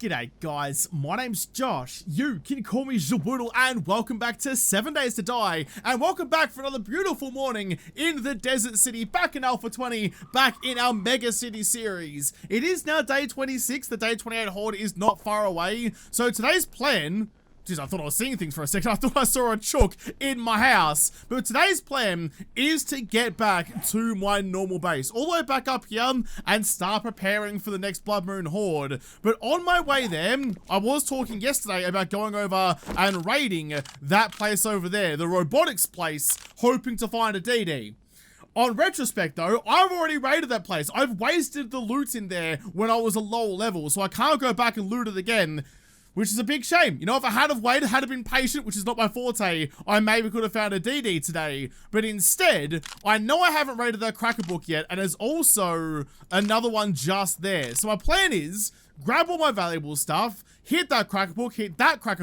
G'day guys, my name's Josh, you can call me Zwoodle, and welcome back to 7 Days to Die, and welcome back for another beautiful morning in the Desert City, back in Alpha 20, back in our Mega City series. It is now day 26, the day 28 horde is not far away, so today's plan... Jeez, I thought I was seeing things for a second. I thought I saw a chook in my house. But today's plan is to get back to my normal base. All the way back up here and start preparing for the next Blood Moon Horde. But on my way there, I was talking yesterday about going over and raiding that place over there. The robotics place, hoping to find a DD. On retrospect though, I've already raided that place. I've wasted the loot in there when I was a lower level. So I can't go back and loot it again. Which is a big shame. You know, if I had have waited, had have been patient, which is not my forte, I maybe could have found a DD today. But instead, I know I haven't raided that cracker book yet, and there's also another one just there. So my plan is, grab all my valuable stuff, hit that cracker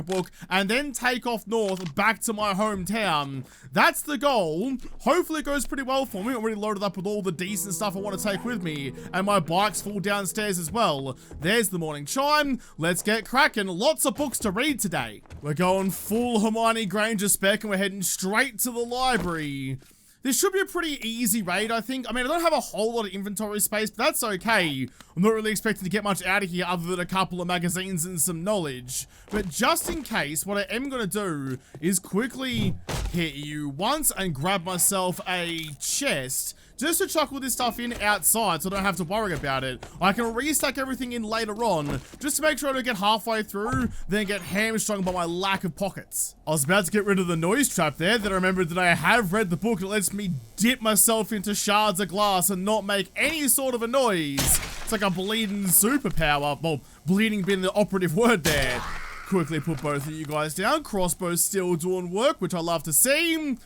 book, and then take off north back to my hometown. That's the goal. Hopefully it goes pretty well for me. I'm already loaded up with all the decent stuff I want to take with me, and my bike's full downstairs as well. There's the morning chime. Let's get cracking. Lots of books to read today. We're going full Hermione Granger spec, and we're heading straight to the library. This should be a pretty easy raid, I think. I mean, I don't have a whole lot of inventory space, but that's okay. I'm not really expecting to get much out of here other than a couple of magazines and some knowledge. But just in case, what I am going to do is quickly hit you once and grab myself a chest just to chuck all this stuff in outside so I don't have to worry about it. I can restack everything in later on just to make sure I don't get halfway through, then get hamstrung by my lack of pockets. I was about to get rid of the noise trap there, then I remembered that I have read the book that lets me dip myself into shards of glass and not make any sort of a noise. It's like a bleeding superpower. Well, bleeding being the operative word there. Quickly put both of you guys down. Crossbow's still doing work, which I love to see.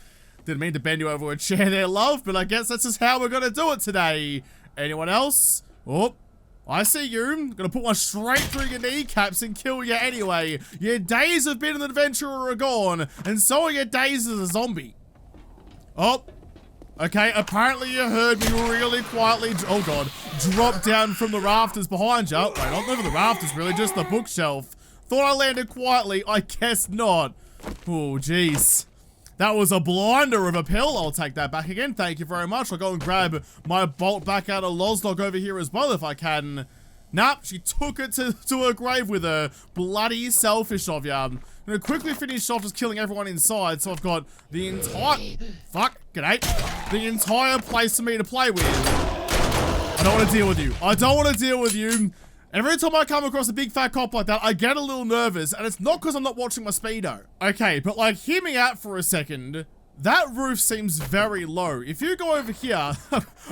Didn't mean to bend you over a chair there, love, but I guess that's just how we're gonna do it today. Anyone else? Oh, I see you. Gonna put one straight through your kneecaps and kill you anyway. Your days of being an adventurer are gone, and so are your days as a zombie. Oh, okay, apparently you heard me really quietly, oh god, drop down from the rafters behind you. Wait, not over the rafters really, just the bookshelf. Thought I landed quietly, I guess not. Oh, jeez. That was a blinder of a pill. I'll take that back again. Thank you very much. I'll go and grab my bolt back out of Lozlock over here as well if I can. Nope, she took it to her grave with her. Bloody selfish of ya. I'm gonna quickly finish off just killing everyone inside, so I've got the entire... Fuck, g'day. The entire place for me to play with. I don't want to deal with you. I don't want to deal with you. Every time I come across a big fat cop like that, I get a little nervous, and it's not because I'm not watching my speedo. Okay, but like, hear me out for a second. That roof seems very low. If you go over here,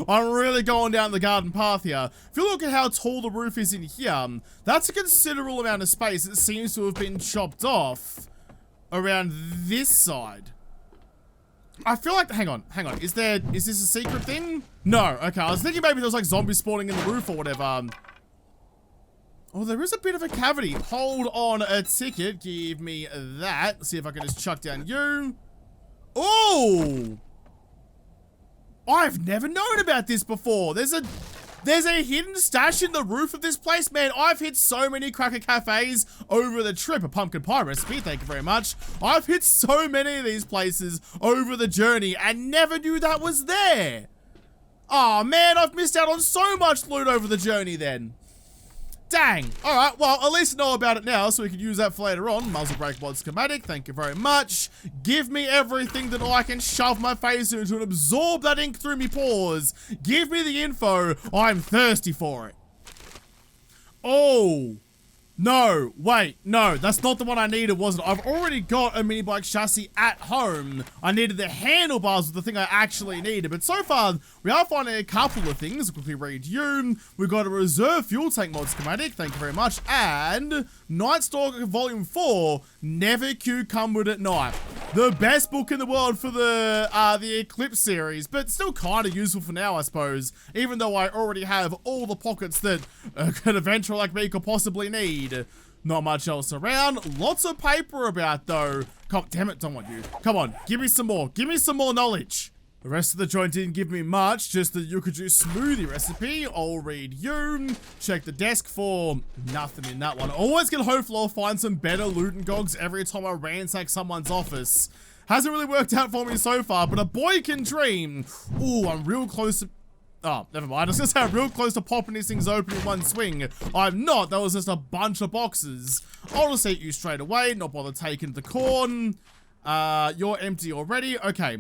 I'm really going down the garden path here. If you look at how tall the roof is in here, that's a considerable amount of space that seems to have been chopped off around this side. I feel like, hang on. Is this a secret thing? No, okay, I was thinking maybe there was like zombies spawning in the roof or whatever. Oh, there is a bit of a cavity. Hold on a ticket. Give me that. Let's see if I can just chuck down you. Oh! I've never known about this before. There's a hidden stash in the roof of this place. Man, I've hit so many cracker cafes over the trip. A pumpkin pie recipe, thank you very much. I've hit so many of these places over the journey and never knew that was there. Oh man, I've missed out on so much loot over the journey then. Dang. Alright, well, at least know about it now, so we can use that for later on. Muzzle brake mod schematic, thank you very much. Give me everything that I can shove my face into and absorb that ink through me pores. Give me the info. I'm thirsty for it. Oh. No, wait, no, that's not the one I needed, was it? I've already got a mini bike chassis at home. I needed the handlebars with the thing I actually needed, but so far, we are finding a couple of things. I'll quickly read you. We've got a reserve fuel tank mod schematic, thank you very much, and Night Stalker Volume 4, Never Cucumbered at Night. The best book in the world for the Eclipse series, but still kind of useful for now, I suppose, even though I already have all the pockets that an adventurer like me could possibly need. Not much else around. Lots of paper about, though. God damn it, don't want you. Come on, give me some more. Give me some more knowledge. The rest of the joint didn't give me much, just the Yucaju smoothie recipe. I'll read you. Check the desk for nothing in that one. Always get hopeful I'll find some better loot and gogs every time I ransack someone's office. Hasn't really worked out for me so far, but a boy can dream. Ooh, I'm real close to... Oh, never mind. I was gonna say I'm real close to popping these things open in one swing. I'm not. That was just a bunch of boxes. I'll just eat you straight away. Not bother taking the corn. You're empty already. Okay.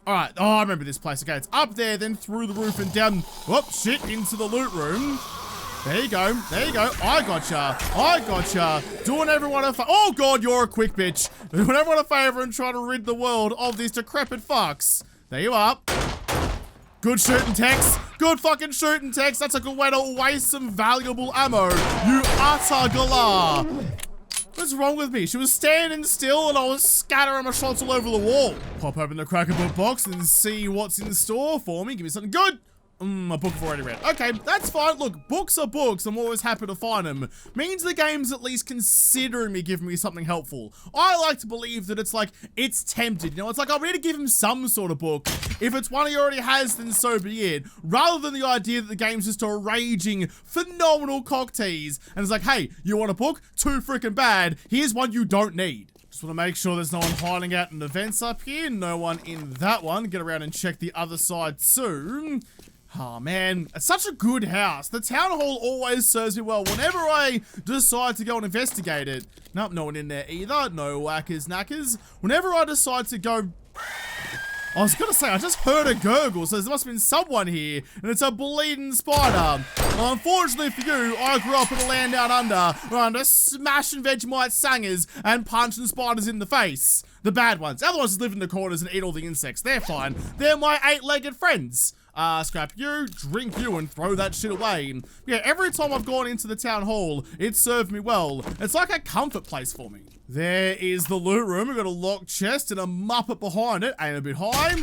Alright, oh, I remember this place. Okay, it's up there, then through the roof and down, whoop, shit, into the loot room. There you go, there you go. I gotcha. Doing everyone a favor. Oh god, you're a quick bitch. Doing everyone a favor and trying to rid the world of these decrepit fucks. There you are. Good shooting, Tex. Good fucking shooting, Tex. That's a good way to waste some valuable ammo. You utter galah. What's wrong with me? She was standing still and I was scattering my shots all over the wall. Pop open the cracker book box and see what's in store for me. Give me something good. A book I've already read. Okay, that's fine. Look, books are books. I'm always happy to find them. Means the game's at least considering me giving me something helpful. I like to believe that it's like, it's tempted. You know, it's like, I need to give him some sort of book. If it's one he already has, then so be it. Rather than the idea that the game's just a raging, phenomenal cock tease. And it's like, hey, you want a book? Too freaking bad. Here's one you don't need. Just want to make sure there's no one hiding out in the vents up here. No one in that one. Get around and check the other side soon. Oh man, it's such a good house. The town hall always serves me well whenever I decide to go and investigate it. Nope, no one in there either. No whackers knackers. Whenever I decide to go... I was gonna say, I just heard a gurgle, so there must have been someone here, and it's a bleeding spider. Well, unfortunately for you, I grew up in a land down under, where I'm just smashing Vegemite sangers and punching spiders in the face. The bad ones. Other ones just live in the corners and eat all the insects. They're fine. They're my 8-legged friends. Scrap you, drink you, and throw that shit away. Yeah, every time I've gone into the town hall, it served me well. It's like a comfort place for me. There is the loot room. We've got a locked chest and a muppet behind it. Aim a bit high.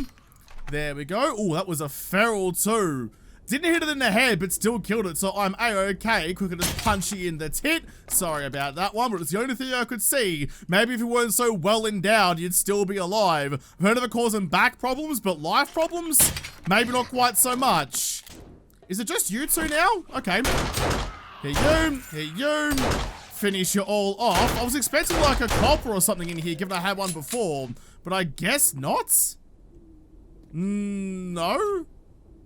There we go. Oh, that was a feral too. Didn't hit it in the head, but still killed it, so I'm a-okay. Quicker to punch you in the tit. Sorry about that one, but it's the only thing I could see. Maybe if you weren't so well endowed, you'd still be alive. I've heard of it causing back problems, but life problems? Maybe not quite so much. Is it just you two now? Okay. Here you. Finish you all off. I was expecting like a copper or something in here, given I had one before, but I guess not? No?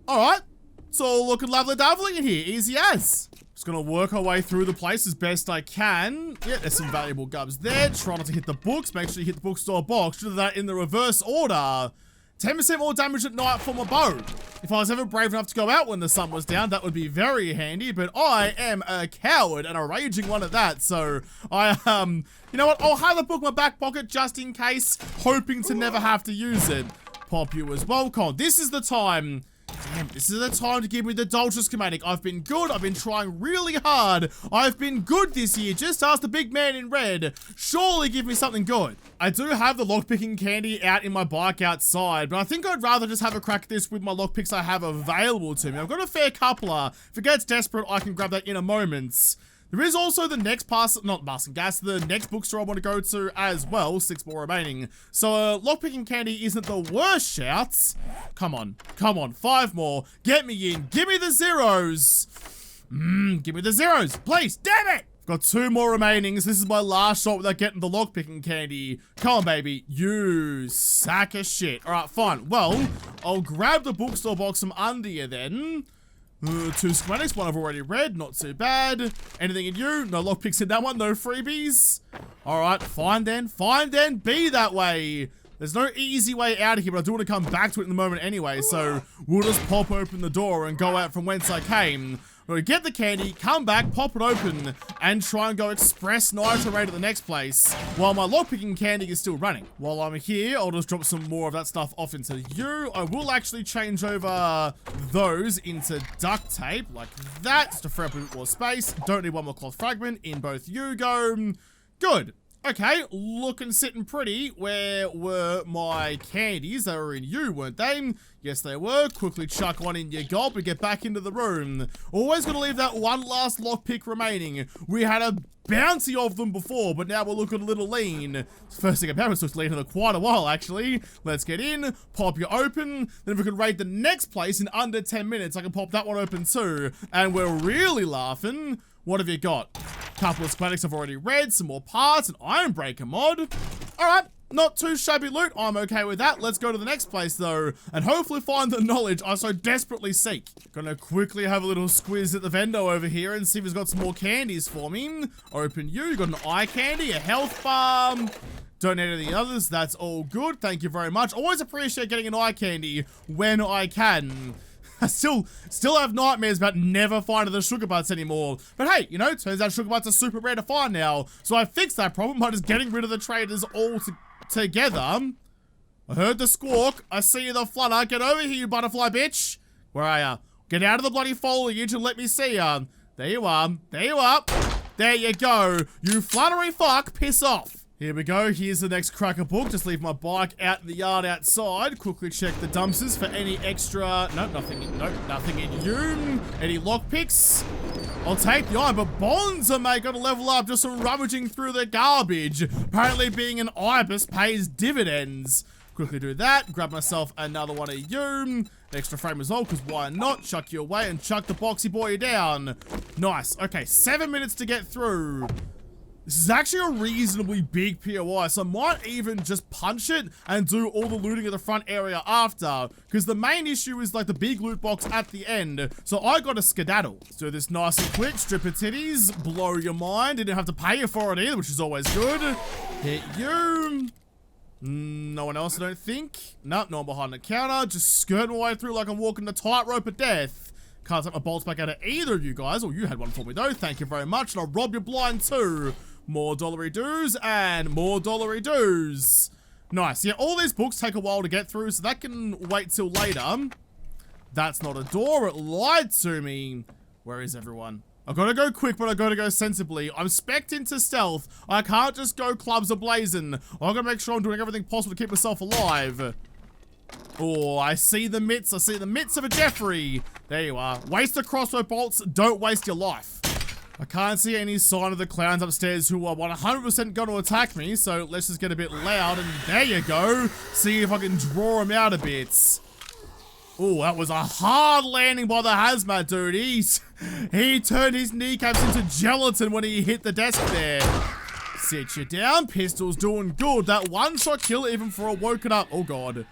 Alright. It's all looking lovely dabbling in here, easy as. Just gonna work our way through the place as best I can. Yeah, there's some valuable gubs there. Try not to hit the books. Make sure you hit the bookstore box. Should have that in the reverse order. 10% more damage at night for my bow. If I was ever brave enough to go out when the sun was down, that would be very handy, but I am a coward and a raging one at that, so I, you know what, I'll have the book in my back pocket just in case, hoping to never have to use it. Pop you as well, Con. This is the time. Damn, this is the time to give me the Dolce schematic. I've been good. I've been trying really hard. I've been good this year. Just ask the big man in red. Surely give me something good. I do have the lockpicking candy out in my bike outside, but I think I'd rather just have a crack at this with my lockpicks I have available to me. I've got a fair couple. If it gets desperate, I can grab that in a moment. There is also the next the next bookstore I want to go to as well. 6 more remaining. So lockpicking candy isn't the worst shouts. Come on, 5 more. Get me in. Give me the zeros. Give me the zeros, please. Damn it. I've got 2 more remaining. This is my last shot without getting the lockpicking candy. Come on, baby. You sack of shit. All right, fine. Well, I'll grab the bookstore box from under you then. 2 schematics, one I've already read, not too bad. Anything in you? No lockpicks in that one, no freebies. Alright, fine then, be that way. There's no easy way out of here, but I do want to come back to it in a moment anyway, so we'll just pop open the door and go out from whence I came. We'll get the candy, come back, pop it open, and try and go express nitro raid at the next place, while my lockpicking candy is still running. While I'm here, I'll just drop some more of that stuff off into you. I will actually change over those into duct tape, like that, just to free up a bit more space. Don't need one more cloth fragment, in both you go. Good. Okay, looking sitting pretty. Where were my candies? They were in you, weren't they? Yes, they were. Quickly chuck one in your gob and get back into the room. Always gonna leave that one last lockpick remaining. We had a bounty of them before, but now we're looking a little lean. First thing about it looks lean in quite a while, actually. Let's get in, pop you open. Then if we can raid the next place in under 10 minutes, I can pop that one open too. And we're really laughing. What have you got? Couple of schematics I've already read, some more parts, an iron breaker mod. Alright, not too shabby loot, I'm okay with that. Let's go to the next place though, and hopefully find the knowledge I so desperately seek. Gonna quickly have a little squiz at the vendor over here and see if he's got some more candies for me. Open you got an eye candy, a health bar. Don't need any others, that's all good, thank you very much. Always appreciate getting an eye candy when I can. I still have nightmares about never finding the sugar butts anymore. But hey, you know, turns out sugar butts are super rare to find now. So I fixed that problem by just getting rid of the traders all together. I heard the squawk. I see the flutter. Get over here, you butterfly bitch. Where are ya? Get out of the bloody foliage and let me see ya. There you are. There you are. There you go. You fluttery fuck, piss off. Here we go, here's the next cracker book. Just leave my bike out in the yard outside. Quickly check the dumpsters for any extra... Nope, nothing in you. Any lockpicks? I'll take the iron, but Bonza, mate, gotta level up just from rummaging through the garbage. Apparently being an ibis pays dividends. Quickly do that, grab myself another one of you. Extra frame as well, because why not? Chuck you away and chuck the boxy boy down. Nice, okay, 7 minutes to get through. This is actually a reasonably big POI, so I might even just punch it and do all the looting at the front area after, because the main issue is like the big loot box at the end, so I got a skedaddle. Let's do this nice and quick, strip of titties, blow your mind, didn't have to pay you for it either, which is always good. Hit you. No one else, I don't think. Nope, no one behind the counter, just skirting my way through like I'm walking the tightrope of death. Can't take my bolts back out of either of you guys. Oh, you had one for me though, thank you very much, and I'll rob your blind too. More dollary doos and more dollary doos. Nice. Yeah, all these books take a while to get through, so that can wait till later. That's not a door. It lied to me. Where is everyone? I gotta go quick, but I gotta go sensibly. I'm spec'd into stealth. I can't just go clubs ablazing. I gotta make sure I'm doing everything possible to keep myself alive. Oh, I see the mitts. I see the mitts of a Jeffrey. There you are. Waste the crossbow bolts. Don't waste your life. I can't see any sign of the clowns upstairs who are 100% going to attack me, so let's just get a bit loud, and there you go. See if I can draw him out a bit. Oh, that was a hard landing by the hazmat dude. He turned his kneecaps into gelatin when he hit the desk there. Sit you down. Pistol's doing good. That one-shot kill, even for a woken up... Oh, God.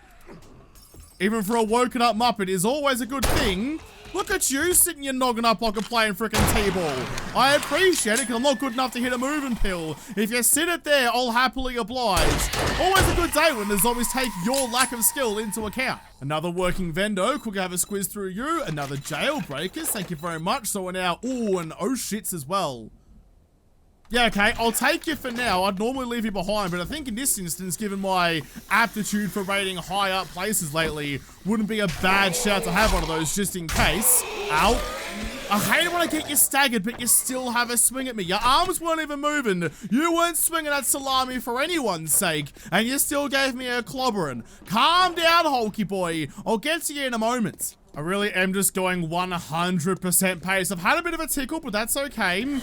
Even for a woken up Muppet is always a good thing. Look at you sitting your noggin up like I'm playing frickin' T-ball. I appreciate it because I'm not good enough to hit a moving pill. If you sit it there, I'll happily oblige. Always a good day when the zombies take your lack of skill into account. Another working vendor. Quick have a squiz through you. Another jailbreakers. Thank you very much. So we're now... Ooh, and oh shits as well. Yeah, okay, I'll take you for now. I'd normally leave you behind, but I think in this instance, given my aptitude for raiding high up places lately, wouldn't be a bad shout to have one of those just in case. Ow. I hate it when I get you staggered, but you still have a swing at me. Your arms weren't even moving. You weren't swinging at salami for anyone's sake, and you still gave me a clobbering. Calm down, Hulky boy. I'll get to you in a moment. I really am just going 100% pace. I've had a bit of a tickle, but that's okay.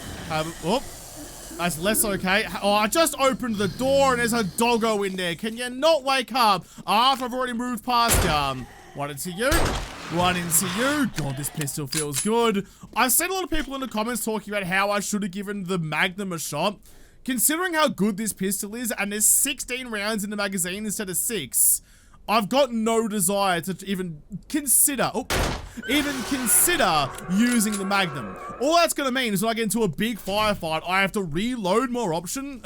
That's less okay. Oh, I just opened the door and there's a doggo in there. Can you not wake up after I've already moved past you? One into you. One into you. God, this pistol feels good. I've seen a lot of people in the comments talking about how I should have given the Magnum a shot. Considering how good this pistol is and there's 16 rounds in the magazine instead of 6, I've got no desire to even consider, using the Magnum. All that's gonna mean is when I get into a big firefight, I have to reload more often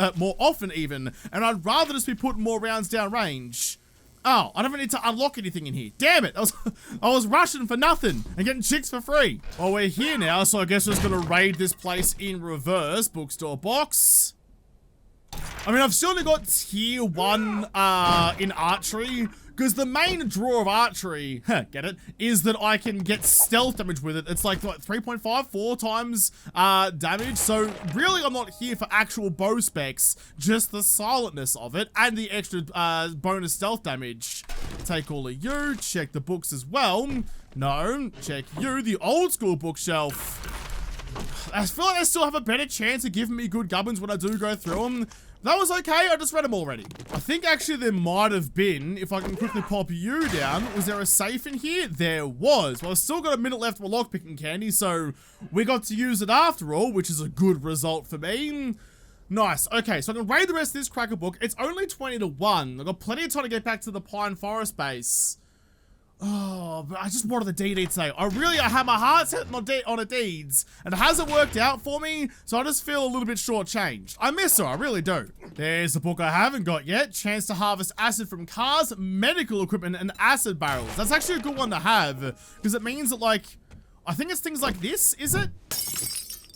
even, and I'd rather just be putting more rounds down range. Oh, I don't even need to unlock anything in here. Damn it, I was rushing for nothing and getting chicks for free. Well, we're here now, so I guess we're just gonna raid this place in reverse. Bookstore box. I mean, I've still only got tier 1 in archery, because the main draw of archery, get it, is that I can get stealth damage with it. It's like, what, 3.5, 4 times damage. So really, I'm not here for actual bow specs, just the silentness of it and the extra bonus stealth damage. Take all of you, check the books as well. No, check you, the old school bookshelf. I feel like I still have a better chance of giving me good gubbins when I do go through them. That was okay, I just read them already. I think actually there might have been, if I can quickly pop you down, was there a safe in here? There was. Well, I've still got a minute left for lockpicking candy, so we got to use it after all, which is a good result for me. Nice. Okay, so I can raid the rest of this cracker book. It's only 20 to 1. I've got plenty of time to get back to the Pine Forest base. Oh, but I just wanted the DD today. I had my heart set on a deeds, and it hasn't worked out for me, so I just feel a little bit shortchanged. I miss her, I really do. There's the book I haven't got yet. Chance to harvest acid from cars, medical equipment, and acid barrels. That's actually a good one to have, because it means that, like, I think it's things like this, is it?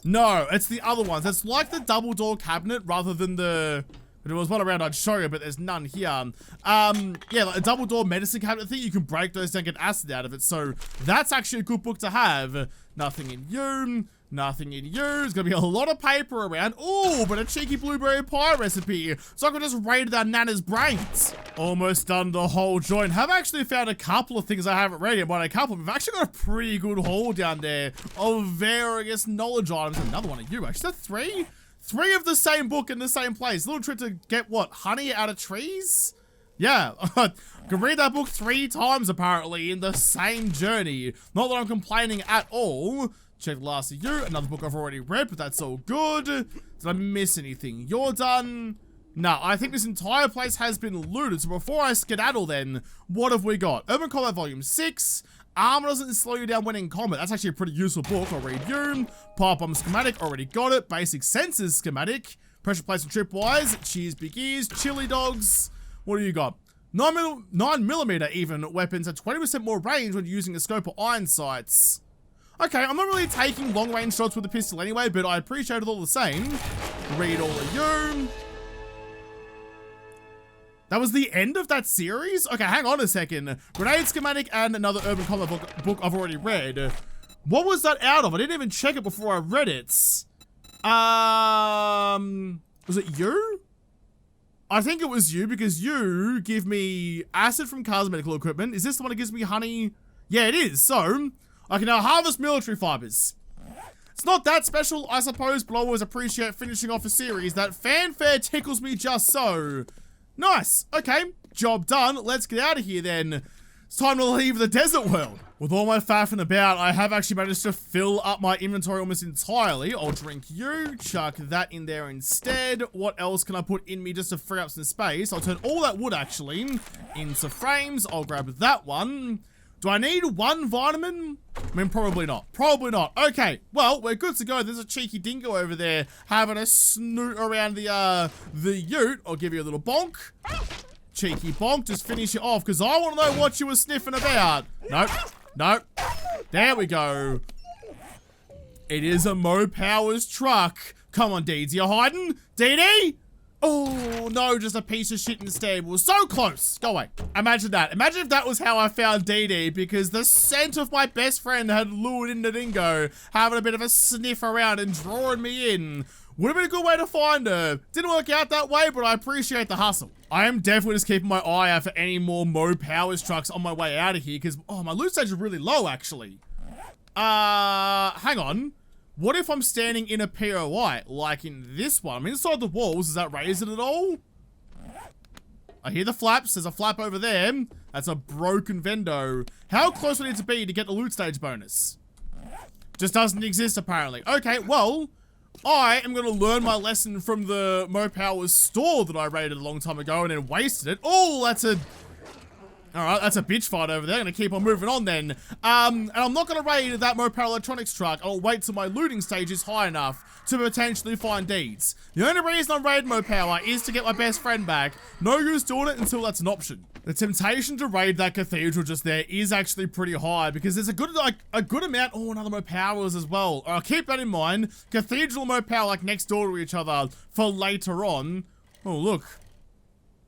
No, it's the other ones. It's like the double door cabinet rather than the... If there was one around, I'd show you, but there's none here. Yeah, like a double door medicine cabinet thing, you can break those down and get acid out of it. So that's actually a good book to have. Nothing in you. Nothing in you. There's gonna be a lot of paper around. Oh, but a cheeky blueberry pie recipe. So I can just raid that Nana's brains. Almost done the whole joint. Have actually found a couple of things I haven't read yet. By a couple, we've actually got a pretty good haul down there of various knowledge items. Another one of you, actually. Is that 3? 3 of the same book in the same place. Little trick to get, what, honey out of trees? Yeah, I can read that book 3 times, apparently, in the same journey. Not that I'm complaining at all. Check the last of you. Another book I've already read, but that's all good. Did I miss anything? You're done. No, I think this entire place has been looted. So before I skedaddle then, what have we got? Urban Combat Volume 6. Armor doesn't slow you down when in combat. That's actually a pretty useful book. I'll read you. Pipe bomb schematic, already got it. Basic sensors schematic. Pressure plates and tripwires. Cheers big ears. Chili dogs. What do you got? 9mm even weapons at 20% more range when using a scope or iron sights. Okay, I'm not really taking long range shots with the pistol anyway, but I appreciate it all the same. Read all of you. That was the end of that series? Okay, hang on a second. Grenade schematic and another urban combat book I've already read. What was that out of? I didn't even check it before I read it. Was it you? I think it was you, because you give me acid from cars and medical equipment. Is this the one that gives me honey? Yeah, it is. So, I can now harvest military fibers. It's not that special, I suppose, but I always appreciate finishing off a series. That fanfare tickles me just so. Nice. Okay, job done. Let's get out of here then. It's time to leave the desert world. With all my faffing about, I have actually managed to fill up my inventory almost entirely. I'll drink you, chuck that in there instead. What else can I put in me just to free up some space? I'll turn all that wood actually into frames. I'll grab that one. Do I need 1 vitamin? I mean, probably not. Probably not. Okay, well, we're good to go. There's a cheeky dingo over there having a snoot around the ute. I'll give you a little bonk. Cheeky bonk. Just finish it off, because I want to know what you were sniffing about. Nope. Nope. There we go. It is a Mo Powers truck. Come on, Deeds. You hiding? DD? Oh, no, just a piece of shit instead. We were so close. Go away. Imagine that. Imagine if that was how I found DD, because the scent of my best friend had lured in the dingo, having a bit of a sniff around and drawing me in. Would have been a good way to find her. Didn't work out that way, but I appreciate the hustle. I am definitely just keeping my eye out for any more Mo Powers trucks on my way out of here, because, oh, my loot stage is really low, actually. Hang on. What if I'm standing in a POI, like in this one? I'm inside the walls. Does that raise it at all? I hear the flaps. There's a flap over there. That's a broken vendo. How close would it need to be to get the loot stage bonus? Just doesn't exist, apparently. Okay, well, I am going to learn my lesson from the Mo Powers store that I raided a long time ago and then wasted it. Oh, that's a... Alright, that's a bitch fight over there. I'm gonna keep on moving on then. And I'm not gonna raid that Mo Power Electronics truck. I'll wait till my looting stage is high enough to potentially find deeds. The only reason I'm raiding Mo Power is to get my best friend back. No use doing it until that's an option. The temptation to raid that cathedral just there is actually pretty high, because there's a good amount. Oh, another Mo Powers as well. I'll keep that in mind. Cathedral and Mo Power like next door to each other for later on. Oh, look.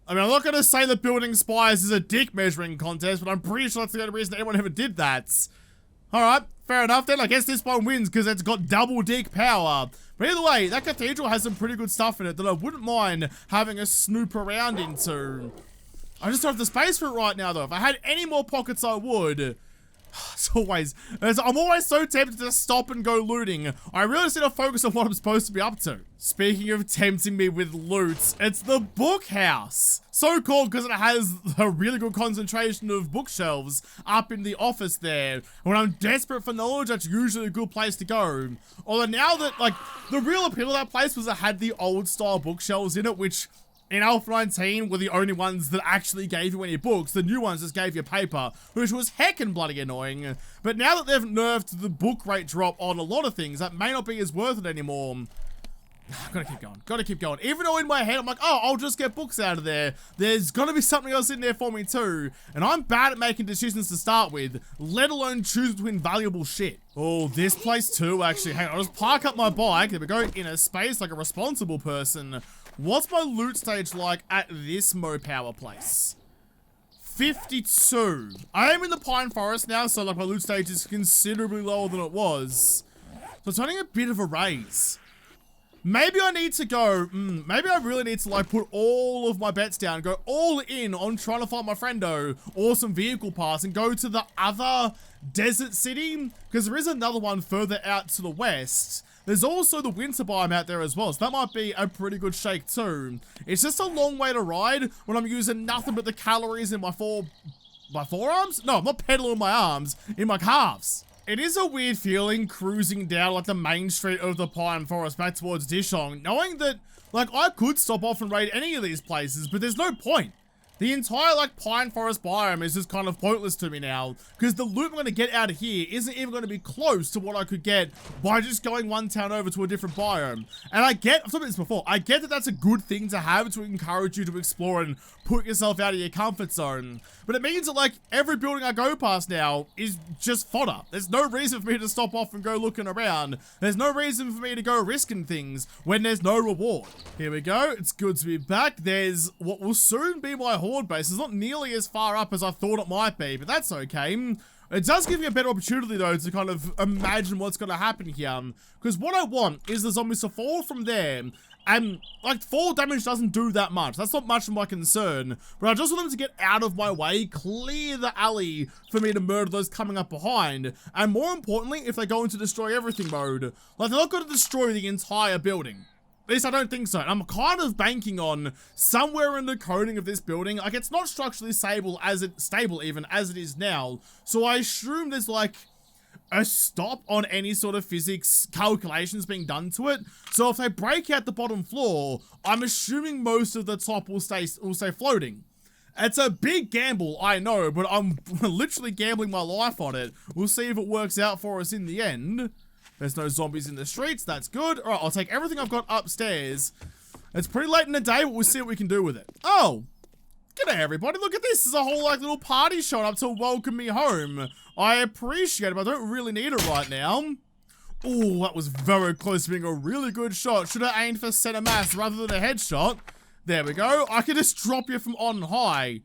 I mean, I'm not going to say that building spires is a dick measuring contest, but I'm pretty sure that's the only reason anyone ever did that. Alright, fair enough then. I guess this one wins because it's got double dick power. But either way, that cathedral has some pretty good stuff in it that I wouldn't mind having a snoop around into. I just don't have the space for it right now, though. If I had any more pockets, I would. I'm always so tempted to stop and go looting. I really just need to focus on what I'm supposed to be up to. Speaking of tempting me with loot, it's the book house. So called because it has a really good concentration of bookshelves up in the office there. When I'm desperate for knowledge, that's usually a good place to go. Although now that, like, the real appeal of that place was it had the old style bookshelves in it, which in Alpha 19 were the only ones that actually gave you any books. The new ones just gave you paper, which was heckin' bloody annoying. But now that they've nerfed the book rate drop on a lot of things, that may not be as worth it anymore. Gotta keep going. Even though in my head I'm like, oh, I'll just get books out of there. There's gotta be something else in there for me too. And I'm bad at making decisions to start with, let alone choose between valuable shit. Oh, this place too, actually. Hang on, I'll just park up my bike. There we go, in a space like a responsible person. What's my loot stage like at this Mopower place? 52. I am in the Pine Forest now, so like my loot stage is considerably lower than it was. So it's only a bit of a raise. Maybe I need to go, maybe I really need to like put all of my bets down, go all in on trying to find my friendo or some vehicle pass and go to the other desert city, because there is another one further out to the west. There's also the winter biome out there as well, so that might be a pretty good shake too. It's just a long way to ride when I'm using nothing but the calories in my forearms? No, I'm not pedaling my arms, in my calves. It is a weird feeling cruising down like the main street of the Pine Forest back towards Dishong, knowing that like I could stop off and raid any of these places, but there's no point. The entire like Pine Forest biome is just kind of pointless to me now, because the loot I'm going to get out of here isn't even going to be close to what I could get by just going one town over to a different biome. And I've talked about this before, I get that that's a good thing to have to encourage you to explore and put yourself out of your comfort zone. But it means that like every building I go past now is just fodder. There's no reason for me to stop off and go looking around. There's no reason for me to go risking things when there's no reward. Here we go, it's good to be back. There's what will soon be my horde base. It's not nearly as far up as I thought it might be, but that's okay. It does give me a better opportunity though to kind of imagine what's going to happen here, because what I want is the zombies to fall from there, and like fall damage doesn't do that much. That's not much of my concern, but I just want them to get out of my way, clear the alley for me to murder those coming up behind, and more importantly, if they go into destroy everything mode, like they're not going to destroy the entire building. At least I don't think so. I'm kind of banking on somewhere in the coding of this building, like it's not structurally stable even as it is now. So I assume there's like a stop on any sort of physics calculations being done to it. So if they break out the bottom floor, I'm assuming most of the top will stay floating. It's a big gamble, I know, but I'm literally gambling my life on it. We'll see if it works out for us in the end. There's no zombies in the streets, that's good. Alright, I'll take everything I've got upstairs. It's pretty late in the day, but we'll see what we can do with it. Oh! G'day everybody, look at this! There's a whole like little party showing up to welcome me home. I appreciate it, but I don't really need it right now. Oh, that was very close to being a really good shot. Should have aimed for center mass rather than a headshot. There we go. I can just drop you from on high.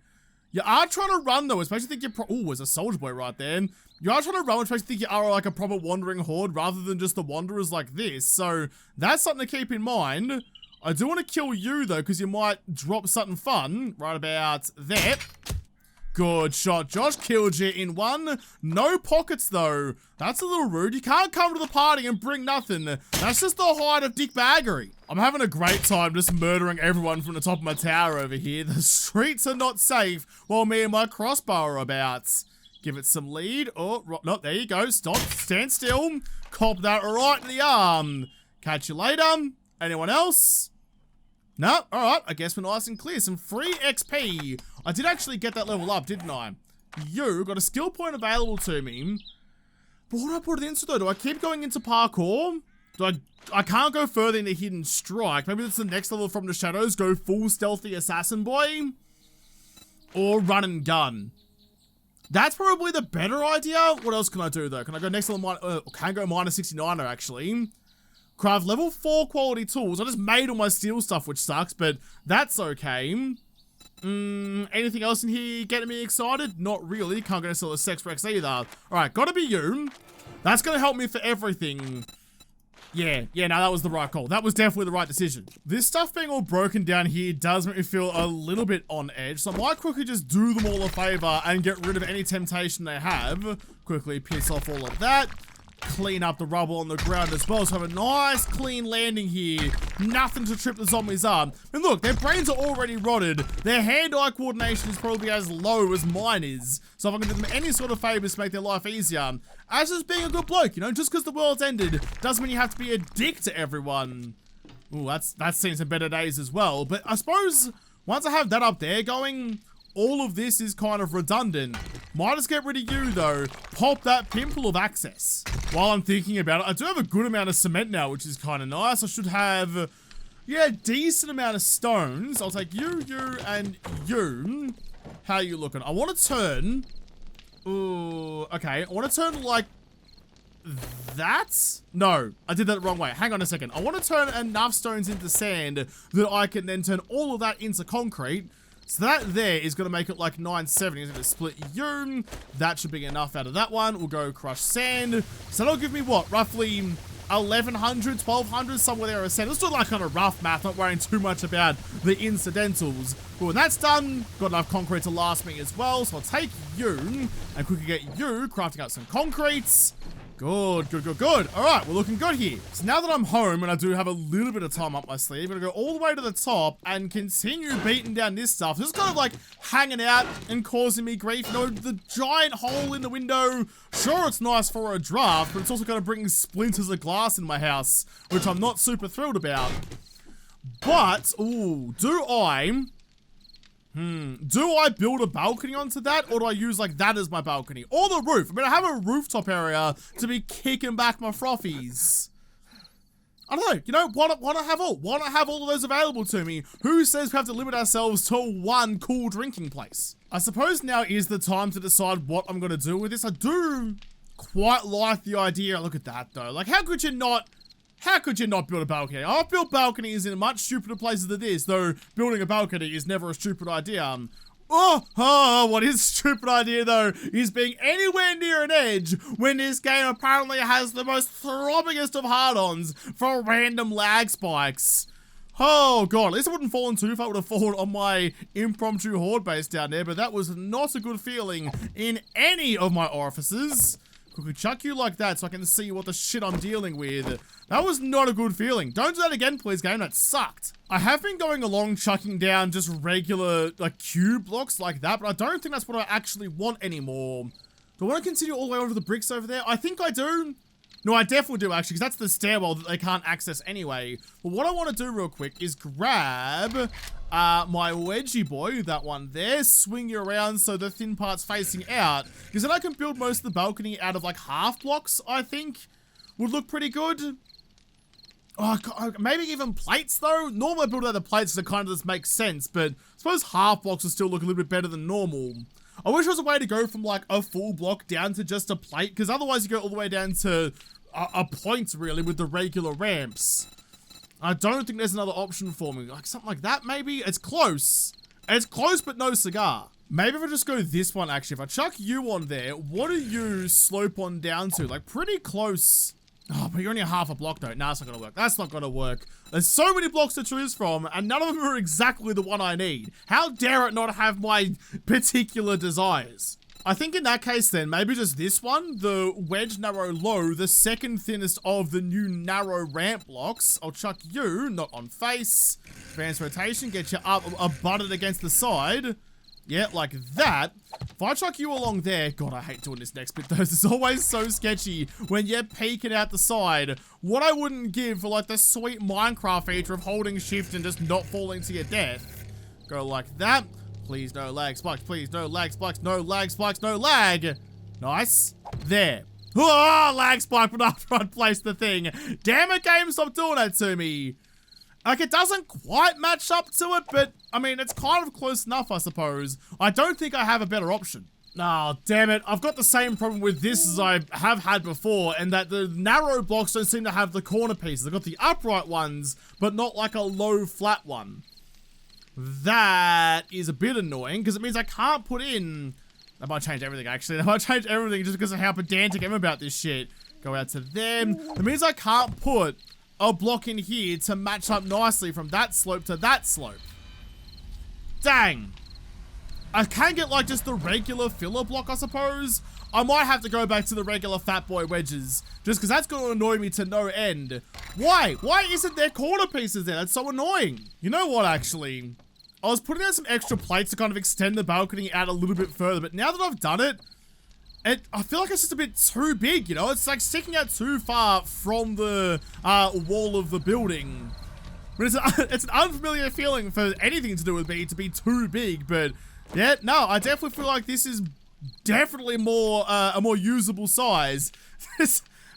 You are trying to run though, especially think you're oh, there's a soldier boy right there. You are trying to run, which makes you think you are like a proper wandering horde rather than just the wanderers like this. So that's something to keep in mind. I do want to kill you though, because you might drop something fun right about there. Good shot, Josh. Killed you in one. No pockets though. That's a little rude. You can't come to the party and bring nothing. That's just the height of dickbaggery. I'm having a great time just murdering everyone from the top of my tower over here. The streets are not safe while me and my crossbow are about. Give it some lead. Oh, no, there you go. Stop. Stand still. Cop that right in the arm. Catch you later. Anyone else? No? Alright. I guess we're nice and clear. Some free XP. I did actually get that level up, didn't I? You got a skill point available to me. But what do I put it into though? Do I keep going into parkour? I can't go further into hidden strike. Maybe that's the next level from the shadows. Go full stealthy assassin boy. Or run and gun. That's probably the better idea. What else can I do though? Can I go next level? Can I go minus 69er actually? Craft level 4 quality tools. I just made all my steel stuff, which sucks, but that's okay. Anything else in here getting me excited? Not really. Can't go to sell a sex Rex either. Alright, gotta be you. That's gonna help me for everything. Yeah, no, that was the right call. That was definitely the right decision. This stuff being all broken down here does make me feel a little bit on edge, so I might quickly just do them all a favor and get rid of any temptation they have. Quickly piss off all of that. Clean up the rubble on the ground as well, so have a nice clean landing here. Nothing to trip the zombies up. And look, their brains are already rotted. Their hand-eye coordination is probably as low as mine is. So if I can do them any sort of favors to make their life easier, as just being a good bloke, you know, just because the world's ended doesn't mean you have to be a dick to everyone. Ooh, that's seen some better days as well. But I suppose once I have that up there going, all of this is kind of redundant. Might just get rid of you though. Pop that pimple of access. While I'm thinking about it, I do have a good amount of cement now, which is kind of nice. I should have, yeah, a decent amount of stones. I'll take you, and you. How are you looking? I want to turn, ooh, okay. I want to turn like that? No, I did that the wrong way. Hang on a second. I want to turn enough stones into sand that I can then turn all of that into concrete. So that there is going to make it like 970. It's going to split you. That should be enough out of that one. We'll go crush sand. So that'll give me what? Roughly 1,100, 1,200, somewhere there of sand. Let's do like kind of rough math, not worrying too much about the incidentals. But when that's done, got enough concrete to last me as well. So I'll take you and quickly get you crafting out some concretes. Good. All right, we're looking good here. So now that I'm home and I do have a little bit of time up my sleeve, I'm gonna go all the way to the top and continue beating down this stuff. This is kind of like hanging out and causing me grief. You know, the giant hole in the window. Sure, it's nice for a draft, but it's also gonna bring splinters of glass in my house, which I'm not super thrilled about. But, ooh, do I build a balcony onto that, or do I use like that as my balcony? Or the roof? I mean, I have a rooftop area to be kicking back my frothies. I don't know, you know, why not have all? Why not have all of those available to me? Who says we have to limit ourselves to one cool drinking place? I suppose now is the time to decide what I'm gonna do with this. I do quite like the idea. Look at that though. Like, how could you not build a balcony? I've built balconies in much stupider places than this, though building a balcony is never a stupid idea. What is a stupid idea though is being anywhere near an edge when this game apparently has the most throbbingest of hard-ons for random lag spikes. Oh god, at least I wouldn't fall into if I would have fallen on my impromptu horde base down there, but that was not a good feeling in any of my orifices. Quickly chuck you like that so I can see what the shit I'm dealing with. That was not a good feeling. Don't do that again, please, game. That sucked. I have been going along chucking down just regular, like, cube blocks like that, but I don't think that's what I actually want anymore. Do I want to continue all the way over the bricks over there? I think I do. No, I definitely do, actually, because that's the stairwell that they can't access anyway. But what I want to do real quick is grab my wedgie boy, that one there, swing you around so the thin part's facing out, because then I can build most of the balcony out of, like, half blocks, I think. Would look pretty good. Oh, God, maybe even plates, though? Normally I build out the plates because it kind of just makes sense, but I suppose half blocks will still look a little bit better than normal. I wish there was a way to go from, like, a full block down to just a plate, because otherwise you go all the way down to a point, really, with the regular ramps. I don't think there's another option for me. Like, something like that, maybe? It's close. It's close, but no cigar. Maybe if I just go this one, actually. If I chuck you on there, what do you slope on down to? Like, pretty close. Oh, but you're only a half a block, though. Nah, it's not gonna work. That's not gonna work. There's so many blocks to choose from, and none of them are exactly the one I need. How dare it not have my particular desires? I think in that case then, maybe just this one, the wedge, narrow, low, the second thinnest of the new narrow ramp blocks. I'll chuck you, not on face. Advanced rotation, get you up, butted against the side. Yeah, like that. If I chuck you along there, God, I hate doing this next bit though. It's always so sketchy when you're peeking out the side. What I wouldn't give for like the sweet Minecraft feature of holding shift and just not falling to your death. Go like that. Please no lag spikes, please no lag spikes, no lag spikes, no lag. Nice. There. Oh, lag spike, but after I'd placed the thing. Damn it, game, stop doing that to me. Like, it doesn't quite match up to it, but, I mean, it's kind of close enough, I suppose. I don't think I have a better option. Oh, damn it. I've got the same problem with this as I have had before, and that the narrow blocks don't seem to have the corner pieces. They've got the upright ones, but not like a low flat one. That is a bit annoying, because it means I can't put in... I might change everything, actually. I might change everything just because of how pedantic I am about this shit. Go out to them. It means I can't put a block in here to match up nicely from that slope to that slope. Dang. I can get, like, just the regular filler block, I suppose. I might have to go back to the regular fat boy wedges, just because that's going to annoy me to no end. Why? Why isn't there corner pieces there? That's so annoying. You know what, actually? I was putting out some extra plates to kind of extend the balcony out a little bit further, but now that I've done it, I feel like it's just a bit too big, you know? It's like sticking out too far from the wall of the building. But it's an unfamiliar feeling for anything to do with me to be too big, but yeah, no, I definitely feel like this is definitely more a more usable size.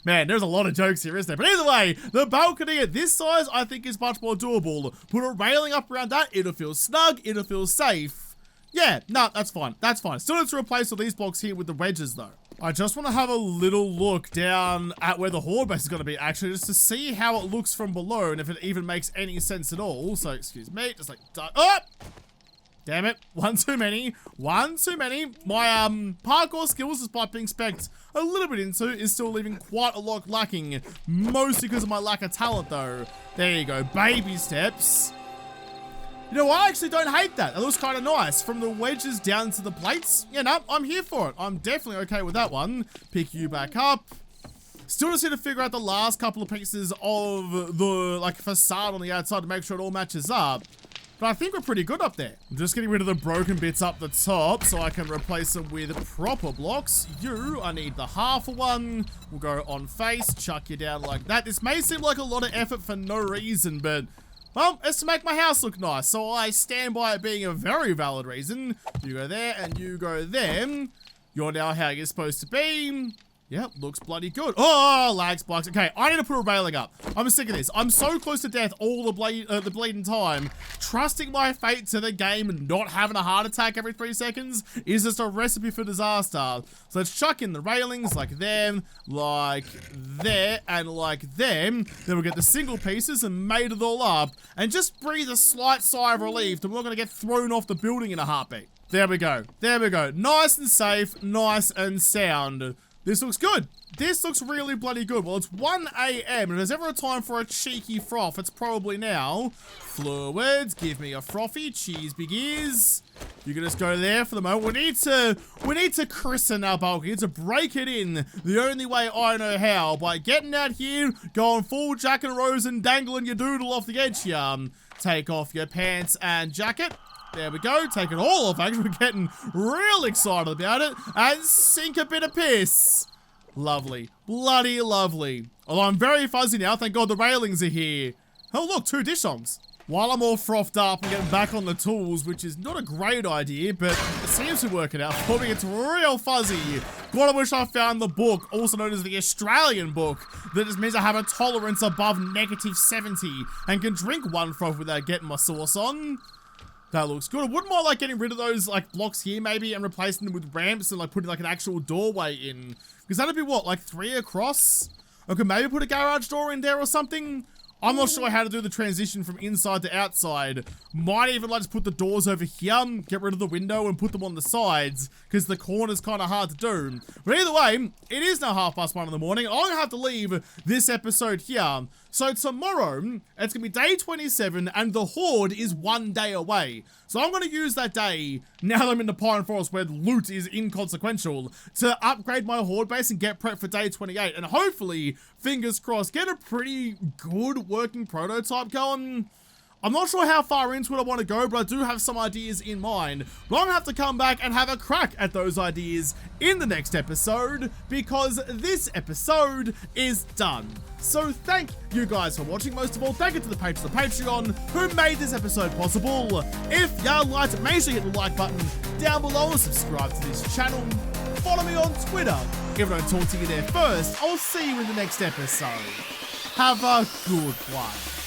Man, there's a lot of jokes here, isn't there? But either way, the balcony at this size, I think, is much more doable. Put a railing up around that, it'll feel snug, it'll feel safe. Yeah, no, that's fine, that's fine. Still need to replace all these blocks here with the wedges, though. I just want to have a little look down at where the horde base is going to be, actually, just to see how it looks from below, and if it even makes any sense at all. So, excuse me, just like, oh! Damn it, one too many. One too many. My parkour skills, despite being spec'd a little bit into, is still leaving quite a lot lacking. Mostly because of my lack of talent, though. There you go, baby steps. You know, I actually don't hate that. That looks kind of nice. From the wedges down to the plates, you know, I'm here for it. I'm definitely okay with that one. Pick you back up. Still just need to figure out the last couple of pieces of the, like, facade on the outside to make sure it all matches up. But I think we're pretty good up there. I'm just getting rid of the broken bits up the top so I can replace them with proper blocks. I need the half one. We'll go on face, chuck you down like that. This may seem like a lot of effort for no reason, but, well, it's to make my house look nice. So I stand by it being a very valid reason. You go there and you go there. You're now how you're supposed to be. Yep, looks bloody good. Oh, lag spikes. Okay, I need to put a railing up. I'm sick of this. I'm so close to death all the bleeding time. Trusting my fate to the game and not having a heart attack every 3 seconds is just a recipe for disaster. So let's chuck in the railings like them, like there, and like them. Then we'll get the single pieces and mate it all up and just breathe a slight sigh of relief that we're not going to get thrown off the building in a heartbeat. There we go. There we go. Nice and safe, nice and sound. This looks good. This looks really bloody good. Well, it's 1 AM, and if there's ever a time for a cheeky froth, it's probably now. Fluids, give me a frothy. Cheese big ears. You can just go there for the moment. We need to christen our bulk. We need to break it in the only way I know how, by getting out here, going full Jack and Rose and dangling your doodle off the edge here. Take off your pants and jacket. There we go, take it all off, actually. We're getting real excited about it. And sink a bit of piss. Lovely. Bloody lovely. Although I'm very fuzzy now, thank God the railings are here. Oh look, 2 dish songs. While I'm all frothed up and getting back on the tools, which is not a great idea, but it seems to work it out for me. It's real fuzzy. God, I wish I found the book, also known as the Australian book, that just means I have a tolerance above -70 and can drink 1 froth without getting my sauce on. That looks good. I wouldn't mind, like, getting rid of those, like, blocks here, maybe, and replacing them with ramps and, like, putting, like, an actual doorway in. Because that'd be, what, like, 3 across? I could maybe put a garage door in there or something? I'm not sure how to do the transition from inside to outside. Might even, like, just put the doors over here, get rid of the window, and put them on the sides, because the corner's kind of hard to do. But either way, it is now 1:30 in the morning. I'm going to have to leave this episode here. So tomorrow, it's going to be day 27, and the horde is 1 day away. So I'm going to use that day, now that I'm in the Pine Forest where loot is inconsequential, to upgrade my horde base and get prepped for day 28. And hopefully, fingers crossed, get a pretty good working prototype going. I'm not sure how far into it I want to go, but I do have some ideas in mind. But I'm going to have to come back and have a crack at those ideas in the next episode, because this episode is done. So thank you guys for watching. Most of all, thank you to the patrons of Patreon who made this episode possible. If you liked it, make sure you hit the like button down below and subscribe to this channel. Follow me on Twitter. If I don't talk to you there first, I'll see you in the next episode. Have a good one.